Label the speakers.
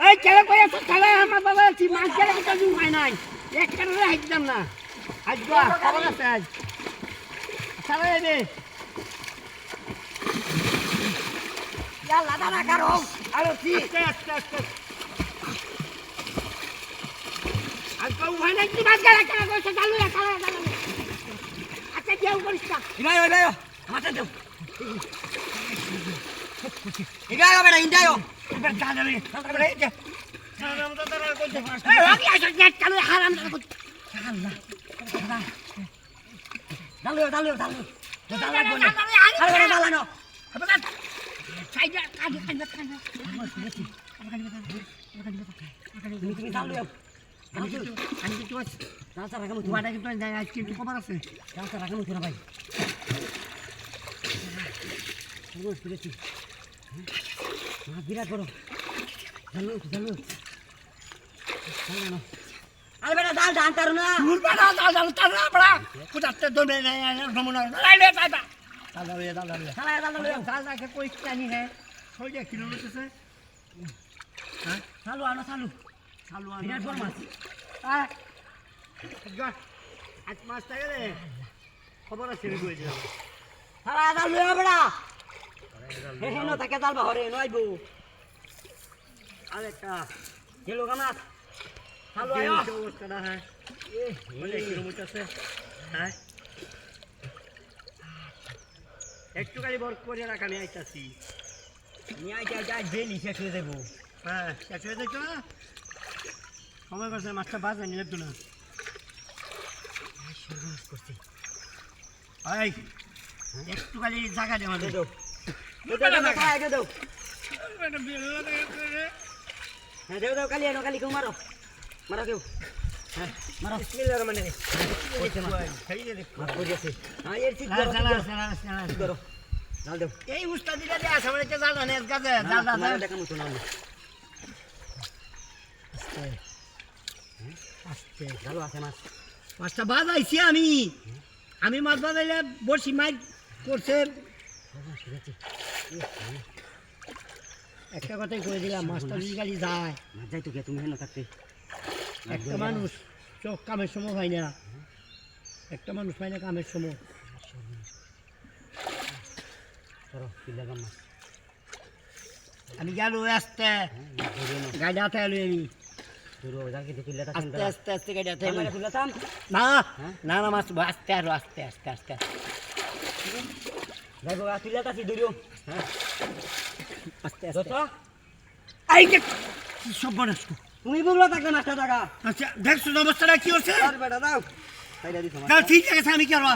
Speaker 1: এই কেন কই আছো খালা আমার বাবা কি মাছ গেলে তো জুম হয় নাই এক কারণে হাইতাম না আজ গা খবর আছে আজ সারা এবে ইয়া লাদা না করো আরে কি আস্তে আজ কও হয় নাই কি মাছ গেলে কেন কইছো চালু রে খালা আচ্ছা যাও করিস না
Speaker 2: ইগায় মাথা দাও ইগায় বেটা ইন্দায়ো
Speaker 1: এবার জানা রে তারপরে এই যে হারাম দাদা কইছে এই লাগি আইছো নেট চালু হারাম দাদা কইছে আল্লাহ
Speaker 2: দালু
Speaker 1: আরে
Speaker 2: দালানো
Speaker 1: সাইডে কাজে
Speaker 2: তুমি দালু
Speaker 1: আমি তো
Speaker 2: রাস্তা রাখামু
Speaker 1: তোমার কিন্তু আজকে কি খবর আছে
Speaker 2: রাস্তা রাখামু তোরা ভাই রোজ করেছি বিরাট বড় দালু আরে বেটা দাল ডান তারু না
Speaker 1: দূর বেটা দাল তারা বড়া কুটাতে দমে না নমুনা লাইলে বাবা দাল দাল কে कोई জানি है কই যে কিলোমিটার আছে হ্যাঁ
Speaker 2: চালু আনো বিরাট বড় মাছ
Speaker 1: হ্যাঁ গা আজ মাছ থাকে রে খবর আছে রে কই যা
Speaker 2: সারা দাল লইয়া বেটা হেনো তাকে জাল বাহরে নইবো
Speaker 1: আরেকটা
Speaker 2: কিলো মাছ চালু আয়
Speaker 1: অবস্থা না হ্যাঁ বলে কিলোমিটার আছে হ্যাঁ একটু খালি বরফ করে রাখা আমি আইতাছি
Speaker 2: নিয়ে যা ডেলি শেষ হয়ে যাবো
Speaker 1: হ্যাঁ শেষ হয়ে যাইতো না সময় করছে মাছটা বাজ নিয়ে লাগতো না
Speaker 2: করছি
Speaker 1: এই একটু খালি জায়গা দে আমাদের
Speaker 2: দাও হ্যাঁ দেও কালি আনো কালি কেউ মারো কেউ হ্যাঁ মারো
Speaker 1: বিসমিল্লাহির রহমানির রহিম খাই দে
Speaker 2: মার পড়ে আছে হ্যাঁ এর ঠিক করো জাল দেও
Speaker 1: এই উস্তাদিটা দে আছে মানে জাল না এস গাছে জাল
Speaker 2: দেখা মতো না
Speaker 1: আস্তে
Speaker 2: জালো আছে মাছ
Speaker 1: মাছটা বাজাইছি আমি মাছ বাজাইলে বড়শি মাছ করছে একটা কথাই করে দিলাম মাছটা যদি গাড়ি যায়
Speaker 2: মাছ যাই তো কে তুমি হেন থাকতে
Speaker 1: একটা মানুষ চোখ কামের সময় হয় না একটা মানুষ হয় না কামের সময়
Speaker 2: চলো পিল্লা গাম মাছ
Speaker 1: আমি গেল আসতে গাড়ি হাতে এলো আমি
Speaker 2: দূর যাকে তো পিল্লাটা
Speaker 1: আস্তে গাড়ি হাতে
Speaker 2: আমরা খুললাম
Speaker 1: না না মাছ আস্তে আরো আস্তে
Speaker 2: যাইবো পিল্লাটা কি দূরিও হ্যাঁ
Speaker 1: আস্তে
Speaker 2: দোস্ত
Speaker 1: এই যে কি সব বনস
Speaker 2: তুমি বললো থাকবে মাছটা টাকা
Speaker 1: আচ্ছা দেখছো অবস্থাটা কি হচ্ছে
Speaker 2: আর বেটা দাও তাইলা দিছো
Speaker 1: ঠিক আছে আমি কি করব